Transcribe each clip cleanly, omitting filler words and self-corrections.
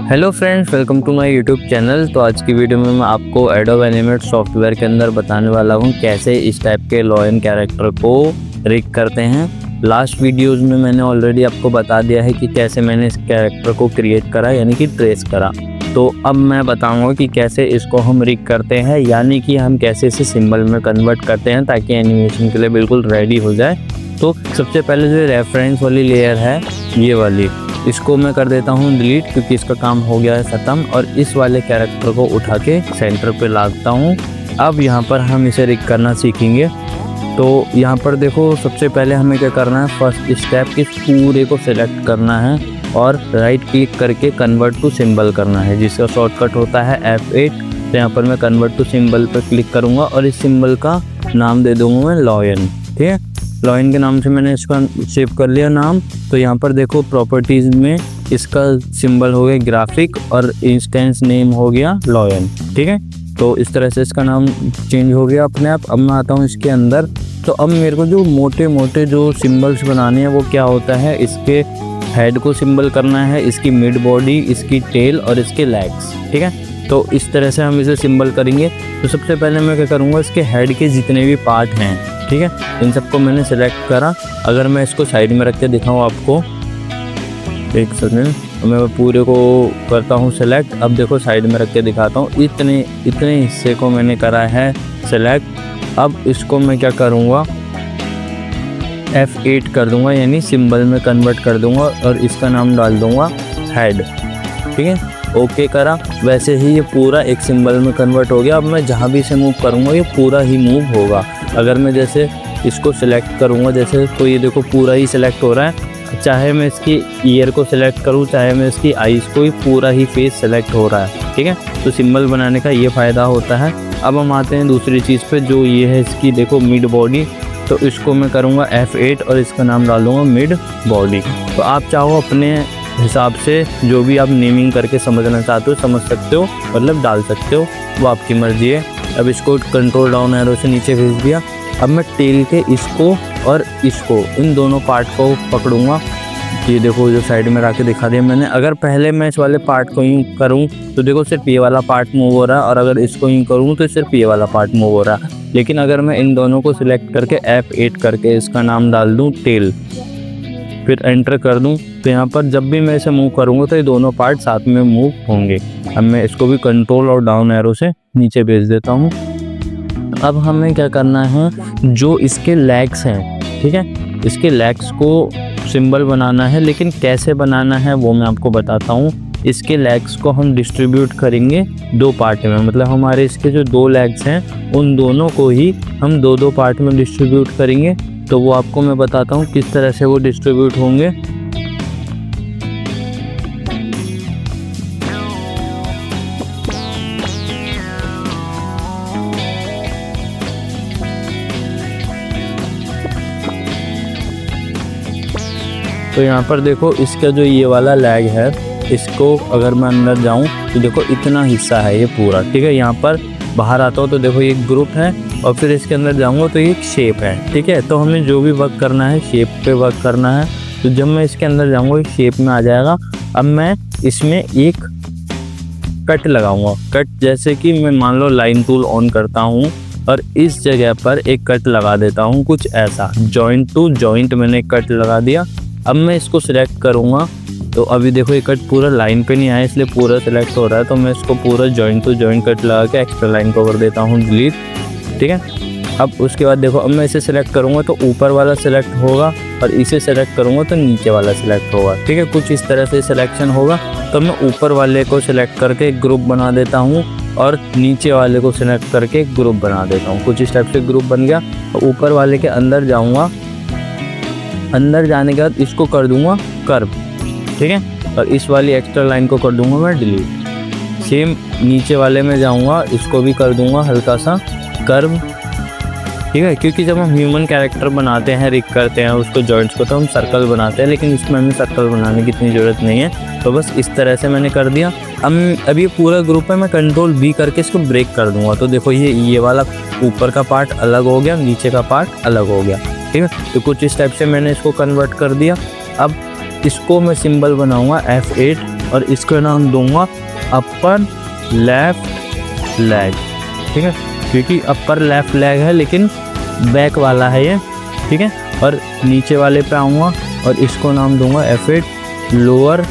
Hello friends, welcome to my YouTube channel. तो आज की वीडियो में मैं आपको एडोब एनिमेट सॉफ्टवेयर के अंदर बताने वाला हूं कैसे इस टाइप के लॉयन कैरेक्टर को रिग करते हैं। लास्ट वीडियोस में मैंने ऑलरेडी आपको बता दिया है कि कैसे मैंने इस कैरेक्टर को क्रिएट करा, यानी कि ट्रेस करा। तो अब मैं बताऊंगा कि कैसे इसको हम रिग करते हैं, यानी कि हम कैसे इसे सिंबल में कन्वर्ट करते हैं ताकि एनिमेशन के लिए बिल्कुल रेडी हो जाए। तो सबसे पहले जो रेफरेंस वाली लेयर है ये वाली, इसको मैं कर देता हूँ डिलीट, क्योंकि इसका काम हो गया है ख़त्म। और इस वाले कैरेक्टर को उठा के सेंटर पे लाता हूँ। अब यहाँ पर हम इसे रिग करना सीखेंगे। तो यहाँ पर देखो, सबसे पहले हमें क्या करना है, फर्स्ट स्टेप इस पूरे को सिलेक्ट करना है और राइट क्लिक करके कन्वर्ट टू सिंबल करना है, जिसका शॉर्टकट होता है F8। तो यहाँ पर मैं कन्वर्ट टू सिंबल पर क्लिक करूँगा और इस सिंबल का नाम दे दूँगा मैं लॉयन। ठीक है, लॉयन के नाम से मैंने इसका सेव कर लिया नाम। तो यहाँ पर देखो प्रॉपर्टीज़ में इसका सिंबल हो गया ग्राफिक और इंस्टेंस नेम हो गया लॉयन। ठीक है, तो इस तरह से इसका नाम चेंज हो गया अपने आप। अब मैं आता हूँ इसके अंदर। तो अब मेरे को जो मोटे मोटे जो सिंबल्स बनाने हैं वो क्या होता है, इसके हेड को सिंबल करना है, इसकी मिड बॉडी, इसकी टेल और इसके लेग्स। ठीक है, तो इस तरह से हम इसे सिंबल करेंगे। तो सबसे पहले मैं क्या करूँगा, इसके हेड के जितने भी पार्ट हैं, ठीक है, इन सबको मैंने सेलेक्ट करा। अगर मैं इसको साइड में रख के दिखाऊँ आपको, एक सेकंड, मैं पूरे को करता हूँ सेलेक्ट। अब देखो साइड में रख के दिखाता हूँ। इतने हिस्से को मैंने करा है सेलेक्ट। अब इसको मैं क्या करूँगा, F8 कर दूँगा, यानी सिंबल में कन्वर्ट कर दूँगा और इसका नाम डाल दूँगा हेड। ठीक है, ओके करा। वैसे ही ये पूरा एक सिंबल में कन्वर्ट हो गया। अब मैं जहाँ भी इसे मूव करूँगा ये पूरा ही मूव होगा। अगर मैं जैसे इसको सिलेक्ट करूँगा जैसे, तो ये देखो पूरा ही सिलेक्ट हो रहा है। चाहे मैं इसकी ईयर को सिलेक्ट करूँ, चाहे मैं इसकी आईज़ को, ही पूरा ही फेस सेलेक्ट हो रहा है। ठीक है, तो सिंबल बनाने का ये फ़ायदा होता है। अब हम आते हैं दूसरी चीज़ पे, जो ये है इसकी देखो मिड बॉडी। तो इसको मैं करूँगा F8 और इसका नाम डालूँगा मिड बॉडी। तो आप चाहो अपने हिसाब से जो भी आप नेमिंग करके समझना चाहते हो समझ सकते हो, मतलब डाल सकते हो, वो आपकी मर्ज़ी है। अब इसको कंट्रोल डाउन एरो से नीचे भेज दिया। अब मैं टेल के इसको और इसको, इन दोनों पार्ट को पकड़ूंगा। ये देखो जो साइड में रख के दिखा दिया मैंने। अगर पहले मैं इस वाले पार्ट को यूँ करूँ तो देखो सिर्फ ये वाला पार्ट मूव हो रहा है, और अगर इसको यूँ करूँ तो सिर्फ ये वाला पार्ट मूव हो रहा है। लेकिन अगर मैं इन दोनों को सिलेक्ट करके F8 करके इसका नाम डाल दूँ टेल, फिर एंटर कर दूं, तो यहाँ पर जब भी मैं इसे मूव करूँगा तो ये दोनों पार्ट साथ में मूव होंगे। अब मैं इसको भी कंट्रोल और डाउन एरो से नीचे भेज देता हूँ। अब हमें क्या करना है, जो इसके लेग्स हैं, ठीक है, इसके लेग्स को सिंबल बनाना है। लेकिन कैसे बनाना है वो मैं आपको बताता हूँ। इसके लेग्स को हम डिस्ट्रीब्यूट करेंगे दो पार्ट में, मतलब हमारे इसके जो दो लेग्स हैं उन दोनों को ही हम दो पार्ट में डिस्ट्रीब्यूट करेंगे। तो वो आपको मैं बताता हूँ किस तरह से वो डिस्ट्रीब्यूट होंगे। तो यहाँ पर देखो इसका जो ये वाला लेग है, इसको अगर मैं अंदर जाऊँ तो देखो इतना हिस्सा है ये पूरा। ठीक है, यहाँ पर बाहर आता हूँ तो देखो ये ग्रुप है, और फिर इसके अंदर जाऊँगा तो ये एक शेप है। ठीक है, तो हमें जो भी वर्क करना है शेप पे वर्क करना है। तो जब मैं इसके अंदर जाऊँगा एक शेप में आ जाएगा। अब मैं इसमें एक कट लगाऊंगा। कट जैसे कि मैं मान लो लाइन टूल ऑन करता हूँ और इस जगह पर एक कट लगा देता हूँ, कुछ ऐसा जॉइंट टू जॉइंट मैंने कट लगा दिया। अब मैं इसको सिलेक्ट करूँगा तो अभी देखो ये कट पूरा लाइन पे नहीं आया, इसलिए पूरा सिलेक्ट हो रहा है। तो मैं इसको पूरा जॉइंट टू जॉइंट कट लगा के एक्स्ट्रा लाइन को कर देता हूँ डिलीट। ठीक है, अब उसके बाद देखो, अब मैं इसे सिलेक्ट करूँगा तो ऊपर वाला सिलेक्ट होगा, और इसे सिलेक्ट करूँगा तो नीचे वाला सिलेक्ट होगा। ठीक है, कुछ इस तरह से सिलेक्शन होगा। तो मैं ऊपर वाले को सिलेक्ट करके एक ग्रुप बना देता हूँ और नीचे वाले को सिलेक्ट करके एक ग्रुप बना देता हूँ। कुछ इस टाइप से ग्रुप बन गया। तो ऊपर वाले के अंदर जाऊँगा, अंदर जाने के बाद इसको कर दूँगा कर्व। ठीक है, और इस वाली एक्स्ट्रा लाइन को कर दूँगा मैं डिलीट। सेम नीचे वाले में जाऊँगा, इसको भी कर दूँगा हल्का सा कर्व। ठीक है, क्योंकि जब हम ह्यूमन कैरेक्टर बनाते हैं, रिग करते हैं उसको जॉइंट्स को, तो हम सर्कल बनाते हैं, लेकिन इसमें हमें सर्कल बनाने की इतनी ज़रूरत नहीं है। तो बस इस तरह से मैंने कर दिया। अब ये पूरा ग्रुप है, मैं कंट्रोल B करके इसको ब्रेक कर दूंगा। तो देखो ये वाला ऊपर का पार्ट अलग हो गया, नीचे का पार्ट अलग हो गया। ठीक है, तो कुछ इस टाइप से मैंने इसको कन्वर्ट कर दिया। अब इसको मैं सिंबल बनाऊंगा F8 और इसका नाम दूंगा अपर लेफ्ट लेग, ठीक है, क्योंकि अपर लेफ्ट लेग है लेकिन बैक वाला है ये, ठीक है। और नीचे वाले पे आऊँगा और इसको नाम दूंगा F8 लोअर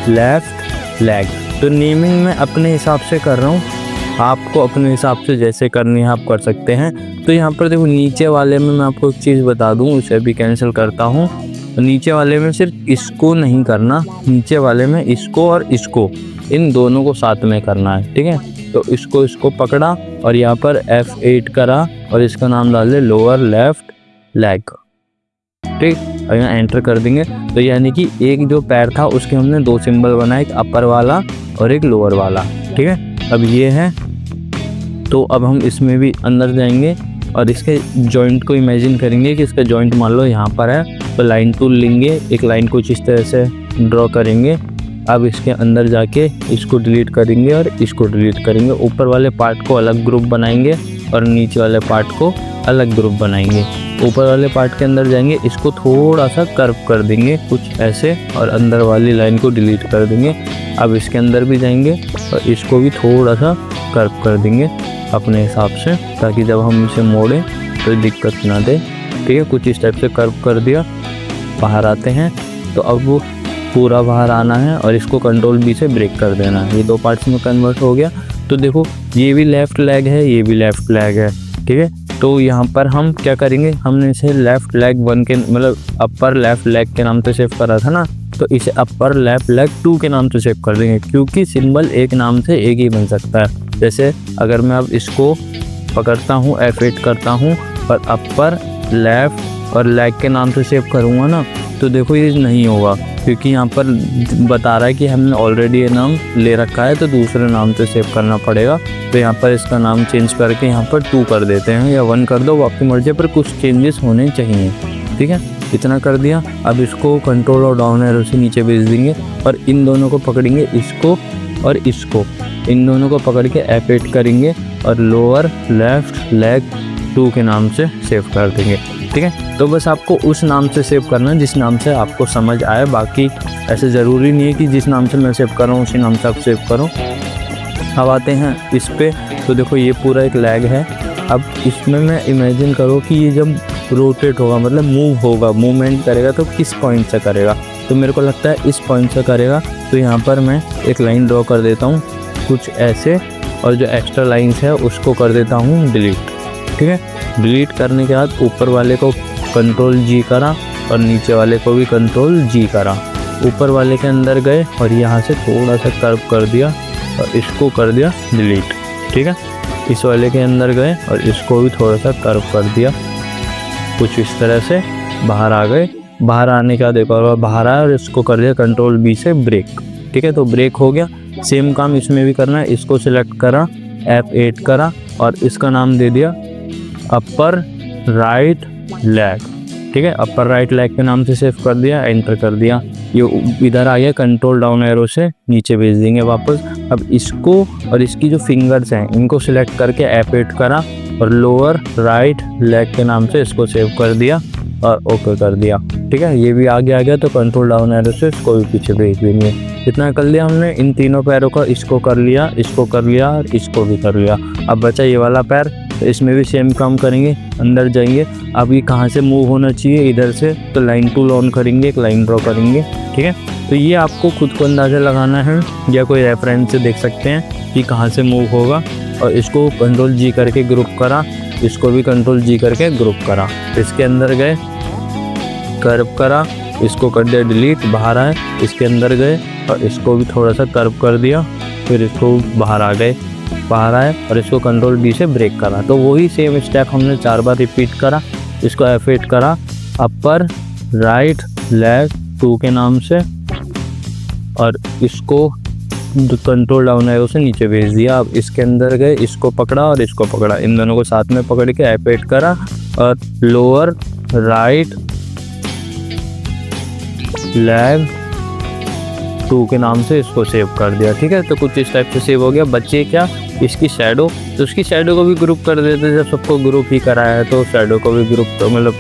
लेफ्ट लेग। तो नेमिंग मैं अपने हिसाब से कर रहा हूँ, आपको अपने हिसाब से जैसे करनी है आप कर सकते हैं। तो यहाँ पर देखो नीचे वाले में मैं आपको एक चीज़ बता दूँ, उसे भी कैंसिल करता हूँ। नीचे वाले में सिर्फ इसको नहीं करना, नीचे वाले में इसको और इसको, इन दोनों को साथ में करना है, ठीक है। तो इसको पकड़ा और यहाँ पर F8 करा और इसका नाम डाल दे लोअर लेफ्ट लेग, ठीक। और यहाँ एंटर कर देंगे। तो यानी कि एक जो पैर था उसके हमने दो सिंबल बनाए, एक अपर वाला और एक लोअर वाला, ठीक है। अब ये है, तो अब हम इसमें भी अंदर जाएंगे और इसके जॉइंट को इमेजिन करेंगे कि इसका जॉइंट मान लो यहाँ पर है, तो लाइन टूल लेंगे, एक लाइन कुछ इस तरह से ड्रॉ करेंगे। अब इसके अंदर जाके इसको डिलीट करेंगे और इसको डिलीट करेंगे। ऊपर वाले पार्ट को अलग ग्रुप बनाएंगे और नीचे वाले पार्ट को अलग ग्रुप बनाएंगे। ऊपर वाले पार्ट के अंदर जाएंगे, इसको थोड़ा सा कर्व कर देंगे कुछ ऐसे और अंदर वाली लाइन को डिलीट कर देंगे। अब इसके अंदर भी जाएंगे और इसको भी थोड़ा सा कर्व कर देंगे अपने हिसाब से, ताकि जब हम इसे मोड़ें तो दिक्कत ना दे, ठीक है। कुछ इस टाइप से कर्व कर दिया। बाहर आते हैं, तो अब वो पूरा बाहर आना है और इसको कंट्रोल B से ब्रेक कर देना है। ये दो पार्ट्स में कन्वर्ट हो गया। तो देखो ये भी लेफ़्ट लेग है, ये भी लेफ़्ट लेग है, ठीक है। तो यहाँ पर हम क्या करेंगे, हमने इसे लेफ़्ट लेग 1 के मतलब अपर लेफ़्ट लेग के नाम से सेव करा था ना, तो इसे अपर लेफ़्ट लेग 2 के नाम से सेव कर देंगे, क्योंकि सिंबल एक नाम से एक ही बन सकता है। जैसे अगर मैं अब इसको पकड़ता हूँ, F8 करता हूँ और अपर लेफ़्ट और लेग के नाम से सेव करूँगा ना, तो देखो ये नहीं होगा, क्योंकि यहाँ पर बता रहा है कि हमने ऑलरेडी ये नाम ले रखा है, तो दूसरे नाम से सेव करना पड़ेगा। तो यहाँ पर इसका नाम चेंज करके यहाँ पर 2 कर देते हैं, या 1 कर दो, वो आपकी मर्जी, पर कुछ चेंजेस होने चाहिए, ठीक है। इतना कर दिया। अब इसको कंट्रोल और डाउन एरो से नीचे भेज देंगे और इन दोनों को पकड़ेंगे, इसको और इसको, इन दोनों को पकड़ के F8 करेंगे और लोअर लेफ्ट लेग 2 के नाम से सेव कर देंगे, ठीक है। तो बस आपको उस नाम से सेव करना है जिस नाम से आपको समझ आए, बाकी ऐसे ज़रूरी नहीं है कि जिस नाम से मैं सेव कर रहा हूँ उसी नाम से आप सेव करो। अब आते हैं इस पे, तो देखो ये पूरा एक लेग है। अब इसमें मैं इमेजिन करो कि ये जब रोटेट होगा, मतलब मूव होगा, मूवमेंट करेगा, तो किस पॉइंट से करेगा, तो मेरे को लगता है इस पॉइंट से करेगा। तो यहाँ पर मैं एक लाइन ड्रॉ कर देता हूँ कुछ ऐसे, और जो एक्स्ट्रा लाइन्स है उसको कर देता हूँ डिलीट, ठीक है। डिलीट करने के बाद ऊपर वाले को कंट्रोल G करा और नीचे वाले को भी कंट्रोल G करा। ऊपर वाले के अंदर गए और यहाँ से थोड़ा सा कर्व कर दिया और इसको कर दिया डिलीट, ठीक है। इस वाले के अंदर गए और इसको भी थोड़ा सा कर्व कर दिया, कुछ इस तरह से बाहर आ गए। बाहर आने का देखो बाहर आया और इसको कर दिया कंट्रोल B से ब्रेक, ठीक है। तो ब्रेक हो गया। सेम काम इसमें भी करना है। इसको सिलेक्ट करा, F8 करा और इसका नाम दे दिया अपर राइट लेग, ठीक है। अपर राइट लेग के नाम से सेव कर दिया, एंटर कर दिया। ये इधर आ गया, कंट्रोल डाउन एरो से नीचे भेज देंगे वापस। अब इसको और इसकी जो फिंगर्स हैं इनको सिलेक्ट करके F8 करा और लोअर राइट लेग के नाम से इसको सेव कर दिया और ओके कर दिया, ठीक है। ये भी आगे आ गया, तो कंट्रोल डाउन एरो से इसको भी पीछे भेज देंगे। इतना कर लिया हमने इन तीनों पैरों का, इसको कर लिया, इसको कर लिया और इसको भी कर लिया। अब बचा ये वाला पैर, तो इसमें भी सेम काम करेंगे। अंदर जाएंगे, अब ये कहाँ से मूव होना चाहिए, इधर से, तो लाइन टूल ऑन करेंगे, एक लाइन ड्रॉ करेंगे, ठीक है। तो ये आपको खुद को अंदाज़ा लगाना है या कोई रेफरेंस से देख सकते हैं कि कहाँ से मूव होगा। और इसको कंट्रोल G करके ग्रुप करा, इसको भी कंट्रोल G करके ग्रुप करा। इसके अंदर गए, कर्व करा, इसको कर दिया डिलीट, बाहर आए, इसके अंदर गए और इसको भी थोड़ा सा कर्व कर दिया, फिर इसको बाहर आ गए, बाहर आए और इसको कंट्रोल B से ब्रेक करा। तो वही सेम स्टेप हमने 4 बार रिपीट करा। इसको F8 करा, अपर राइट लेग 2 के नाम से, और इसको कंट्रोल डाउन एरो से नीचे भेज दिया। अब इसके अंदर गए, इसको पकड़ा और इसको पकड़ा, इन दोनों को साथ में पकड़ के F8 करा और लोअर राइट लेग 2 के नाम से इसको सेव कर दिया, ठीक है। तो कुछ इस टाइप से सेव हो गया। बच्चे क्या, इसकी शैडो, तो उसकी शैडो को भी ग्रुप कर देते, जब सबको ग्रुप ही कराया है तो शैडो को भी ग्रुप, तो मतलब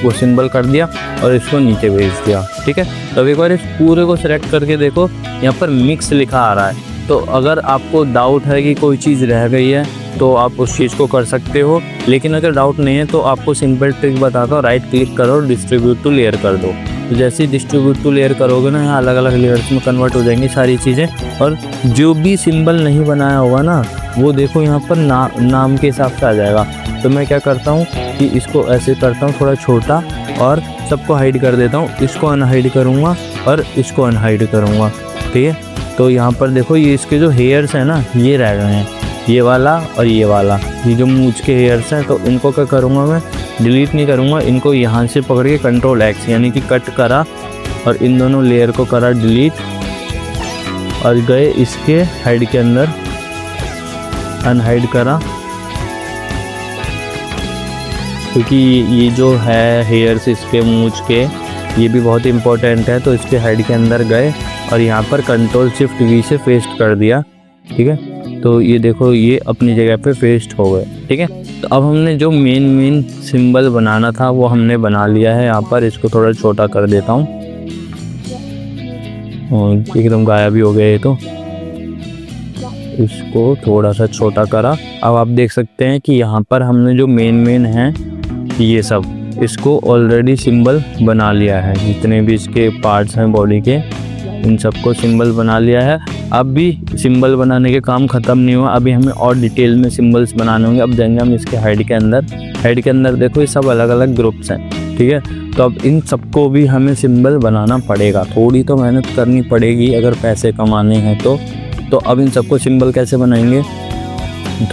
वो सिंबल कर दिया और इसको नीचे भेज दिया। ठीक है, तो एक बार इस पूरे को सिलेक्ट करके देखो, यहाँ पर मिक्स लिखा आ रहा है। तो अगर आपको डाउट है कि कोई चीज़ रह गई है तो आप उस चीज़ को कर सकते हो, लेकिन अगर डाउट नहीं है तो आपको सिंपल ट्रिक बताता हूँ। राइट क्लिक करो, डिस्ट्रीब्यूट टू लेयर कर दो। तो जैसे ही डिस्ट्रीब्यूट टू लेयर करोगे ना, यहाँ अलग अलग लेयर्स में कन्वर्ट हो जाएंगी सारी चीज़ें। और जो भी सिंबल नहीं बनाया होगा ना, वो देखो यहाँ पर नाम के हिसाब से आ जाएगा। तो मैं क्या करता हूँ कि इसको ऐसे करता हूँ थोड़ा छोटा और सबको हाइड कर देता हूँ। इसको अनहाइड करूँगा और इसको अनहाइड करूँगा। ठीक है, तो यहाँ पर देखो ये इसके जो हेयर्स हैं ना, ये रह गए हैं, ये वाला और ये वाला, ये जो मूंछ के हेयर्स हैं। तो इनको क्या करूँगा मैं, डिलीट नहीं करूँगा, इनको यहाँ से पकड़ के कंट्रोल X यानी कि कट करा और इन दोनों लेयर को करा डिलीट और गए इसके हेड के अंदर, अनहाइड करा, क्योंकि ये जो है हेयर्स इसके मूंछ के, ये भी बहुत इंपॉर्टेंट है। तो इसके हेड के अंदर गए और यहाँ पर कंट्रोल शिफ्ट V से पेस्ट कर दिया। ठीक है, तो ये देखो ये अपनी जगह पे पेस्ट हो गए। ठीक है, तो अब हमने जो मेन सिंबल बनाना था वो हमने बना लिया है। यहाँ पर इसको थोड़ा छोटा कर देता हूँ और एकदम गायब भी हो गया ये, तो इसको थोड़ा सा छोटा करा। अब आप देख सकते हैं कि यहाँ पर हमने जो मेन है ये सब, इसको ऑलरेडी सिंबल बना लिया है। जितने भी इसके पार्ट्स हैं बॉडी के, इन सबको सिंबल बना लिया है। अब भी सिंबल बनाने के काम ख़त्म नहीं हुआ, अभी हमें और डिटेल में सिंबल्स बनाने होंगे। अब जाएंगे हम इसके हेड के अंदर। हेड के अंदर देखो ये सब अलग अलग ग्रुप्स हैं। ठीक है, तो अब इन सबको भी हमें सिंबल बनाना पड़ेगा। थोड़ी तो मेहनत करनी पड़ेगी अगर पैसे कमाने हैं तो अब इन सबको सिंबल कैसे बनाएंगे,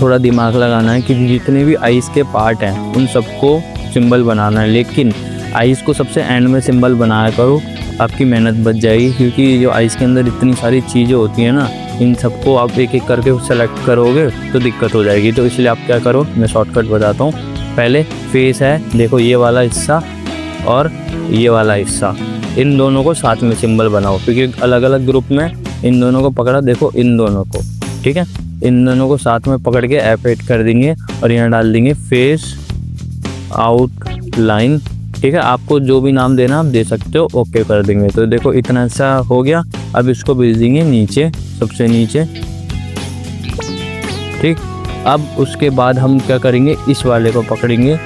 थोड़ा दिमाग लगाना है कि जितने भी आइस के पार्ट हैं उन सबको सिंबल बनाना है। लेकिन आइस को सबसे एंड में सिंबल बनाया करो, आपकी मेहनत बच जाएगी। क्योंकि जो आइस के अंदर इतनी सारी चीज़ें होती हैं ना, इन सबको आप एक एक करके सेलेक्ट करोगे तो दिक्कत हो जाएगी। तो इसलिए आप क्या करो, मैं शॉर्टकट बताता हूँ। पहले फेस है, देखो ये वाला हिस्सा और ये वाला हिस्सा, इन दोनों को साथ में सिंबल बनाओ। क्योंकि अलग अलग ग्रुप में इन दोनों को पकड़ा, देखो इन दोनों को। ठीक है, इन दोनों को साथ में पकड़ के F8 कर देंगे और यहाँ डाल देंगे फेस आउटलाइन। ठीक है, आपको जो भी नाम देना आप दे सकते हो, ओके कर देंगे। तो देखो इतना सा हो गया। अब इसको भेज देंगे नीचे, सबसे नीचे। ठीक, अब उसके बाद हम क्या करेंगे, इस वाले को पकड़ेंगे,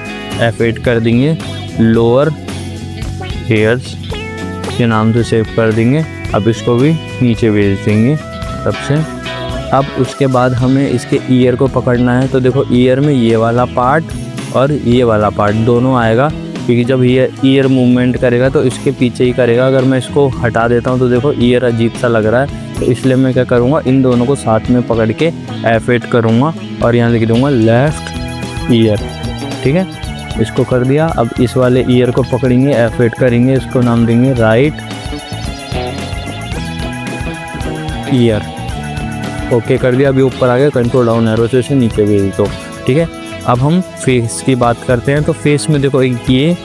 F8 कर देंगे, लोअर हेयर्स के नाम से सेव कर देंगे। अब इसको भी नीचे भेज देंगे सबसे। अब उसके बाद हमें इसके ईयर को पकड़ना है। तो देखो ईयर में ये वाला पार्ट और ये वाला पार्ट दोनों आएगा, क्योंकि जब ये ईयर मूवमेंट करेगा तो इसके पीछे ही करेगा। अगर मैं इसको हटा देता हूँ तो देखो ईयर अजीब सा लग रहा है। तो इसलिए मैं क्या करूँगा, इन दोनों को साथ में पकड़ के F8 करूँगा और यहाँ लिख दूँगा लेफ़्ट ईयर। ठीक है, इसको कर दिया। अब इस वाले ईयर को पकड़ेंगे, F8 करेंगे, इसको नाम देंगे राइट ईयर। ओके कर दिया। अभी ऊपर आ गया, कंट्रोल डाउन एरो से इसे नीचे भेज दो। ठीक है, अब हम फेस की बात करते हैं। तो फेस में देखो एक ये,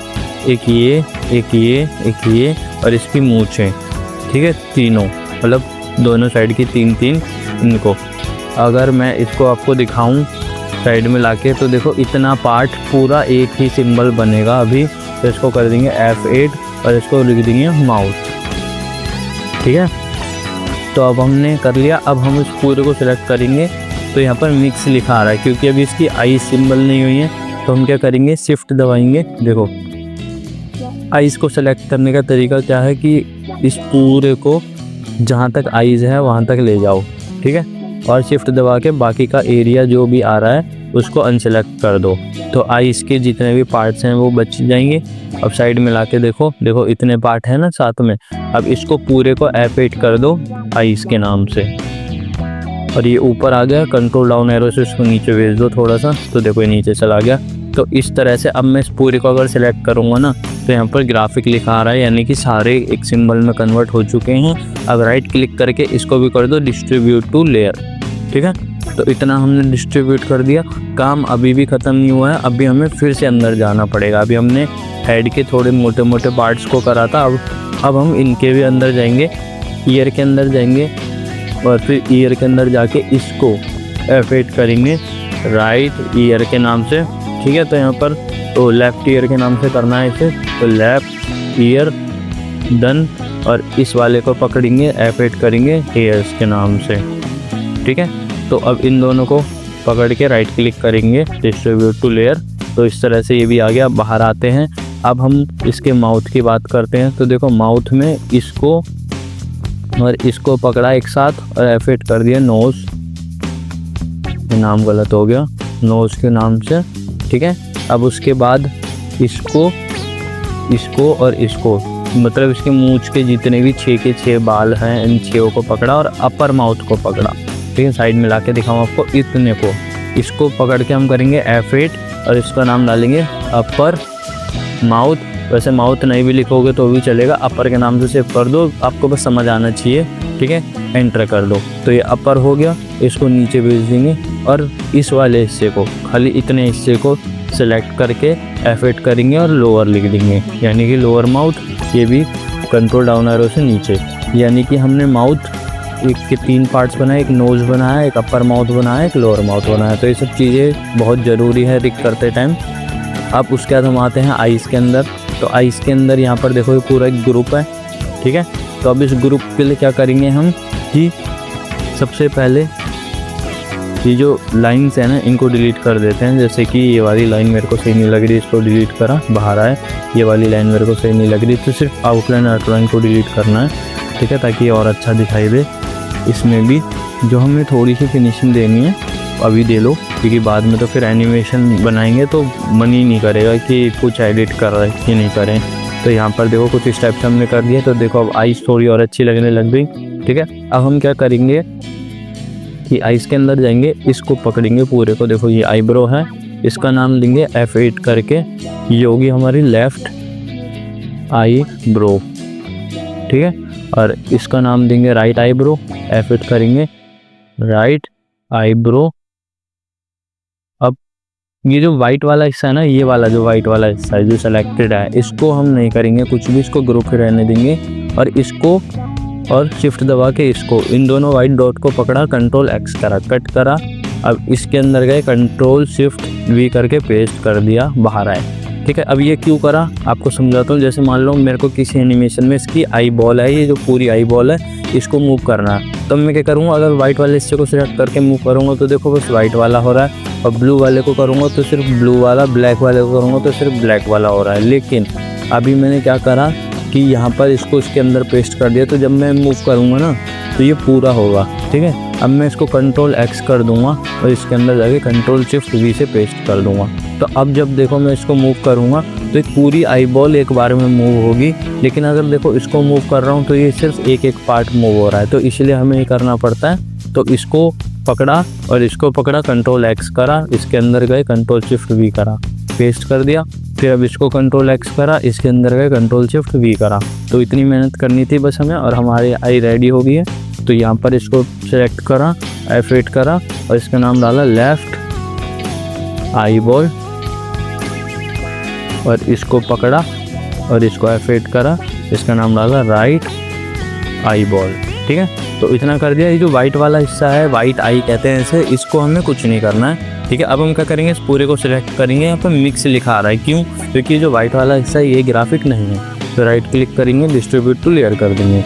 एक ये, एक ये, एक ये और इसकी मूंछें। ठीक है, तीनों, मतलब दोनों साइड की तीन इनको। अगर मैं इसको आपको दिखाऊं साइड में लाके, तो देखो इतना पार्ट पूरा एक ही सिंबल बनेगा अभी। तो इसको कर देंगे F8 और इसको लिख देंगे माउथ। ठीक है, तो अब हमने कर लिया। अब हम इस पूरे को सिलेक्ट करेंगे। तो यहाँ पर मिक्स लिखा आ रहा है क्योंकि अभी इसकी आई सिंबल नहीं हुई है। तो हम क्या करेंगे, शिफ्ट दबाएंगे। देखो आइज़ को सेलेक्ट करने का तरीका क्या है कि इस पूरे को जहाँ तक आइज़ है वहाँ तक ले जाओ। ठीक है, और शिफ्ट दबा के बाकी का एरिया जो भी आ रहा है उसको अनसेलेक्ट कर दो। तो आइज़ के जितने भी पार्ट्स हैं वो बच जाएंगे। अब साइड में लाके देखो, देखो इतने पार्ट हैं ना साथ में। अब इसको पूरे को F8 कर दो आइज़ के नाम से और ये ऊपर आ गया। कंट्रोल डाउन एरो से इसको नीचे भेज दो थोड़ा सा, तो देखो ये नीचे चला गया। तो इस तरह से अब मैं इस पूरे को अगर सेलेक्ट करूँगा ना, तो यहाँ पर ग्राफिक लिखा आ रहा है, यानी कि सारे एक सिंबल में कन्वर्ट हो चुके हैं। अब राइट क्लिक करके इसको भी कर दो डिस्ट्रीब्यूट टू लेयर। ठीक है, तो इतना हमने डिस्ट्रीब्यूट कर दिया। काम अभी भी ख़त्म नहीं हुआ है, अभी हमें फिर से अंदर जाना पड़ेगा। अभी हमने हेड के थोड़े मोटे मोटे पार्ट्स को करा था, अब हम इनके भी अंदर जाएंगे, ईयर के अंदर जाएंगे और फिर ईयर के अंदर जाके इसको F8 करेंगे राइट ईयर के नाम से। ठीक है, तो यहाँ पर तो लेफ़्ट ईयर के नाम से करना है इसे। तो लेफ्ट ईयर डन, और इस वाले को पकड़ेंगे, F8 करेंगे हेयर्स के नाम से। ठीक है, तो अब इन दोनों को पकड़ के राइट क्लिक करेंगे, डिस्ट्रीब्यूट टू लेयर। तो इस तरह से ये भी आ गया। बाहर आते हैं, अब हम इसके माउथ की बात करते हैं। तो देखो माउथ में इसको और इसको पकड़ा एक साथ और F8 कर दिया नोज़, नाम गलत हो गया, नोज़ के नाम से। ठीक है, अब उसके बाद इसको और इसको, मतलब इसके मूंछ के जितने भी 6 के 6 बाल हैं, इन 6 को पकड़ा और अपर माउथ को पकड़ा। ठीक है, साइड में लाके दिखाऊँ आपको, इतने को इसको पकड़ के हम करेंगे F8 और इसका नाम डालेंगे अपर माउथ। वैसे माउथ नहीं भी लिखोगे तो भी चलेगा, अपर के नाम से सेव कर दो, आपको बस समझ आना चाहिए। ठीक है, एंटर कर दो। तो ये अपर हो गया, इसको नीचे भेज देंगे और इस वाले हिस्से को, खाली इतने हिस्से को सेलेक्ट करके F8 करेंगे और लोअर लिख देंगे, यानी कि लोअर माउथ। ये भी कंट्रोल डाउन एरो से नीचे, यानी कि हमने माउथ एक के 3 पार्ट्स बनाए, एक नोज़ बनाया, एक अपर माउथ बनाया, एक लोअर माउथ बनाया। तो ये सब चीज़ें बहुत ज़रूरी है रिग करते टाइम। अब उसके बाद हम आते हैं आइज़ के अंदर। तो आइज़ के अंदर यहाँ पर देखो ये पूरा एक ग्रुप है। ठीक है, तो अब इस ग्रुप के लिए क्या करेंगे हम कि सबसे पहले ये जो लाइन्स है ना, इनको डिलीट कर देते हैं। जैसे कि ये वाली लाइन मेरे को सही नहीं लग रही, इसको डिलीट करा, बाहर आए। ये वाली लाइन मेरे को सही नहीं लग रही, तो सिर्फ आउटलाइन को डिलीट करना है। ठीक है, ताकि और अच्छा दिखाई दे। इसमें भी जो हमें थोड़ी सी फिनिशिंग देनी है अभी दे लो, क्योंकि बाद में तो फिर एनिमेशन बनाएंगे तो मन ही नहीं करेगा कि कुछ एडिट कर रहे कि नहीं करें। तो यहाँ पर देखो कुछ स्टेप्स हमने कर दिए। तो देखो अब आइज़ थोड़ी और अच्छी लगने लग गई। ठीक है, अब हम क्या करेंगे कि आइज़ के अंदर जाएंगे, इसको पकड़ेंगे पूरे को। देखो ये आईब्रो है, इसका नाम देंगे F8 करके, ये होगी हमारी लेफ्ट आई ब्रो। ठीक है, और इसका नाम देंगे राइट आईब्रो, F8 करेंगे राइट आईब्रो। अब ये जो वाइट वाला हिस्सा है ना, ये वाला जो वाइट वाला हिस्सा है जो सेलेक्टेड है, इसको हम नहीं करेंगे कुछ भी, इसको ग्रुप ही रहने देंगे। और इसको और शिफ्ट दबा के इसको, इन दोनों वाइट डॉट को पकड़ा, कंट्रोल X करा, कट करा। अब इसके अंदर गए, कंट्रोल शिफ्ट V करके पेस्ट कर दिया, बाहर आए। ठीक है, अब ये क्यों करा आपको समझाता हूँ। जैसे मान लो मेरे को किसी एनिमेशन में इसकी आई बॉल है, ये जो पूरी आई बॉल है, इसको मूव करना है। तो मैं क्या करूँगा, अगर वाइट वाले हिस्से को सिलेक्ट करके मूव करूँगा तो देखो बस वाइट वाला हो रहा है, और ब्लू वाले को करूँगा तो सिर्फ ब्लू वाला, ब्लैक वाले को करूँगा तो सिर्फ ब्लैक वाला हो रहा है। लेकिन अभी मैंने क्या करा कि यहाँ पर इसको इसके अंदर पेस्ट कर दिया, तो जब मैं मूव करूँगा ना तो ये पूरा होगा। ठीक है, अब मैं इसको कंट्रोल X कर दूंगा और इसके अंदर जाके कंट्रोल शिफ्ट V से पेस्ट कर दूंगा। तो अब जब देखो मैं इसको मूव करूंगा तो एक पूरी आई बॉल एक बार में मूव होगी। लेकिन अगर देखो इसको मूव कर रहा हूँ तो ये सिर्फ एक एक पार्ट मूव हो रहा है, तो इसलिए हमें ये करना पड़ता है। तो इसको पकड़ा और इसको पकड़ा, कंट्रोल X करा, इसके अंदर गए, कंट्रोल शिफ्ट V करा, पेस्ट कर दिया। फिर अब इसको कंट्रोल X करा, इसके अंदर गए, कंट्रोल शिफ्ट V करा। तो इतनी मेहनत करनी थी बस हमें, और हमारी आई रेडी हो गई है। तो यहाँ पर इसको सेलेक्ट करा, F8 करा और इसका नाम डाला लेफ्ट आई बॉल, और इसको पकड़ा और इसको F8 करा, इसका नाम डाला राइट आई बॉल। ठीक है, तो इतना कर दिया। ये जो वाइट वाला हिस्सा है, वाइट आई कहते हैं इसे, इसको हमें कुछ नहीं करना है। ठीक है, अब हम क्या करेंगे, इस पूरे को सिलेक्ट करेंगे। यहाँ पर मिक्स लिखा आ रहा है, क्यों? क्योंकि जो वाइट वाला हिस्सा है ये ग्राफिक नहीं है। तो राइट क्लिक करेंगे, डिस्ट्रीब्यूट टू लेयर कर देंगे।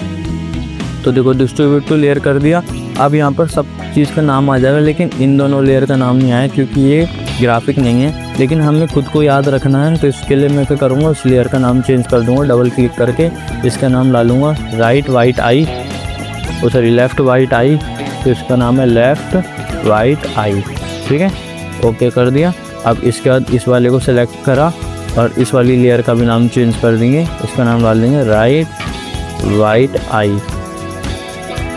तो देखो डिस्ट्रीब्यूट टू लेयर कर दिया। अब यहाँ पर सब चीज़ का नाम आ जाएगा, लेकिन इन दोनों लेयर का नाम नहीं आया क्योंकि ये ग्राफिक नहीं है। लेकिन हमें खुद को याद रखना है, तो इसके लिए मैं क्या करूँगा, उस लेयर का नाम चेंज कर दूँगा। डबल क्लिक करके इसका नाम डालूँगा राइट वाइट आई, सॉरी लेफ़्ट वाइट आई। तो इसका नाम है लेफ़्ट वाइट आई। ठीक है, ओके कर दिया। अब इसके बाद इस वाले को सिलेक्ट करा और इस वाली लेयर का भी नाम चेंज कर देंगे, इसका नाम डाल देंगे राइट वाइट आई।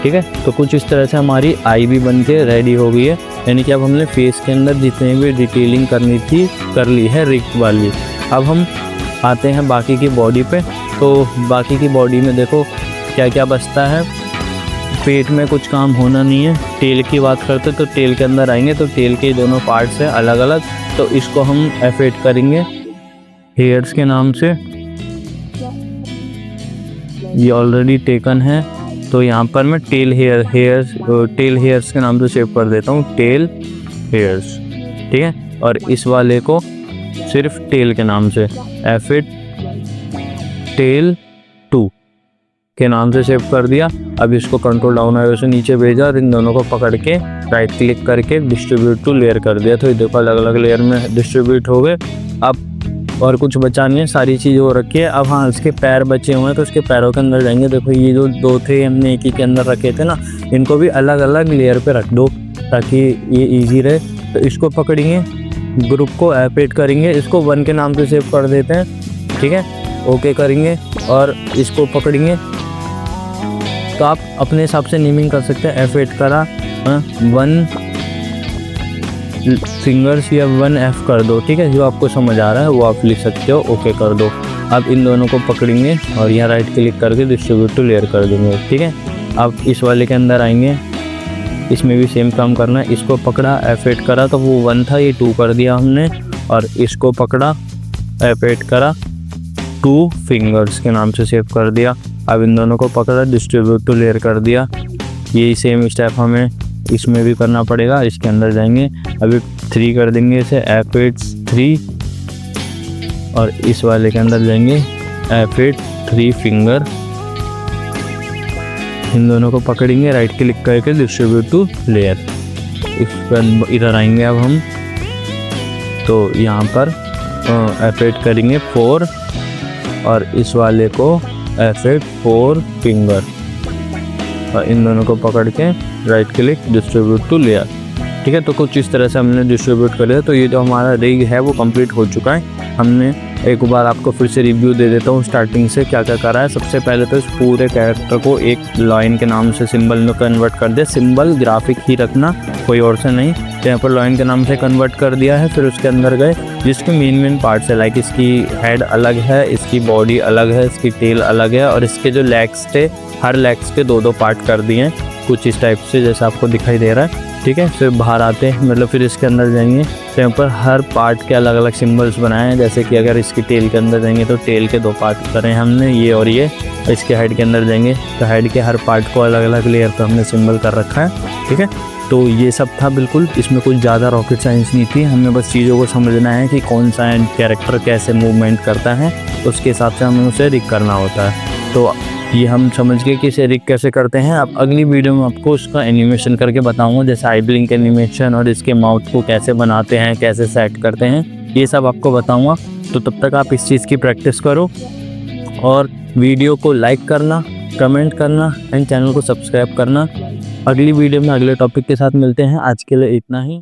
ठीक है, तो कुछ इस तरह से हमारी आई भी बन के रेडी हो गई है। यानी कि अब हमने फेस के अंदर जितने भी डिटेलिंग करनी थी कर ली है रिग वाली। अब हम आते हैं बाकी की बॉडी पे। तो बाकी की बॉडी में देखो क्या क्या बचता है। पेट में कुछ काम होना नहीं है। टेल की बात करते तो टेल के अंदर आएंगे, तो टेल के दोनों पार्ट्स हैं अलग अलग, तो इसको हम F8 करेंगे हेयर्स के नाम से। ये ऑलरेडी टेकन है, तो यहाँ पर मैं टेल हेयर्स के नाम से सेव कर देता हूँ, टेल हेयर्स। ठीक है, और इस वाले को सिर्फ टेल के नाम से F8 टेल 2 के नाम से सेव कर दिया। अब इसको कंट्रोल डाउन एरो से नीचे भेजा और इन दोनों को पकड़ के राइट क्लिक करके डिस्ट्रीब्यूट टू लेयर कर दिया। तो ये देखो अलग अलग लेयर में डिस्ट्रीब्यूट हो गए। अब और कुछ बचा नहीं है, सारी चीज़ हो रखी है। अब हाँ, इसके पैर बचे हुए हैं तो उसके पैरों के अंदर जाएंगे। देखो ये जो 2 थे हमने एक ही के अंदर रखे थे ना, इनको भी अलग अलग लेयर पे रख दो ताकि ये इजी रहे। तो इसको पकड़ेंगे, ग्रुप को एपेट करेंगे, इसको 1 के नाम से सेव कर देते हैं, ठीक है। ओके करेंगे और इसको पकड़ेंगे। तो आप अपने हिसाब से नेमिंग कर सकते हैं। F8 करा 1 फिंगर्स या 1F कर दो, ठीक है। जो आपको समझ आ रहा है वो आप लिख सकते हो। ओके कर दो। अब इन दोनों को पकड़ेंगे और यहाँ राइट क्लिक करके डिस्ट्रीब्यूट टू लेयर कर देंगे, ठीक है। अब इस वाले के अंदर आएंगे, इसमें भी सेम काम करना है। इसको पकड़ा, F8 करा तो वो 1 था, ये 2 कर दिया हमने। और इसको पकड़ा, F8 करा, 2 फिंगर्स के नाम से सेव कर दिया। अब इन दोनों को पकड़ा, डिस्ट्रीब्यूट टू लेयर कर दिया। यही सेम स्टेप हमें इसमें भी करना पड़ेगा। इसके अंदर जाएंगे, अभी 3 कर देंगे इसे, F8 3 और इस वाले के अंदर जाएंगे F8 3 फिंगर। इन दोनों को पकड़ेंगे, राइट क्लिक करके डिस्ट्रीब्यूट टू लेयर। इस पर इधर आएंगे अब हम, तो यहाँ पर F8 करेंगे 4 और इस वाले को F8 4 फिंगर और इन दोनों को पकड़ के right click distribute to layer, ठीक है। तो कुछ इस तरह से हमने डिस्ट्रीब्यूट कर लिया। तो ये जो हमारा रिग है वो कंप्लीट हो चुका है। हमने एक बार आपको फिर से रिव्यू दे देता हूँ स्टार्टिंग से क्या क्या करा है। सबसे पहले तो इस पूरे कैरेक्टर को एक लाइन के नाम से सिंबल में कन्वर्ट कर दिया। सिंबल ग्राफिक ही रखना, कोई और से नहीं। तो यहाँ पर लाइन के नाम से कन्वर्ट कर दिया है। फिर उसके अंदर गए जिसके मेन पार्ट्स है, लाइक इसकी हेड अलग है, इसकी बॉडी अलग है, इसकी टेल अलग है और इसके जो लेग्स थे हर लेग्स के 2-2 पार्ट कर दिए हैं, कुछ इस टाइप से जैसा आपको दिखाई दे रहा है, ठीक है। फिर बाहर आते हैं, मतलब फिर इसके अंदर जाएंगे तो यहाँ पर हर पार्ट के अलग अलग सिंबल्स बनाए हैं। जैसे कि अगर इसकी टेल के अंदर जाएंगे तो टेल के 2 पार्ट करें हमने, ये और ये। इसके हेड के अंदर जाएंगे तो हेड के हर पार्ट को अलग अलग लेयर पर हमने सिंबल कर रखा है, ठीक है। तो ये सब था बिल्कुल, इसमें कुछ ज़्यादा रॉकेट साइंस नहीं थी। हमें बस चीज़ों को समझना है कि कौन सा कैरेक्टर कैसे मूवमेंट करता है, उसके हिसाब से हमें उसे रिग करना होता है। तो ये हम समझ गए कि इसे रिग कैसे करते हैं। अब अगली वीडियो में आपको उसका एनिमेशन करके बताऊंगा, जैसे आई ब्लिंक एनिमेशन और इसके माउथ को कैसे बनाते हैं, कैसे सेट करते हैं, ये सब आपको बताऊंगा। तो तब तक आप इस चीज़ की प्रैक्टिस करो और वीडियो को लाइक करना, कमेंट करना एंड चैनल को सब्सक्राइब करना। अगली वीडियो में अगले टॉपिक के साथ मिलते हैं। आज के लिए इतना ही।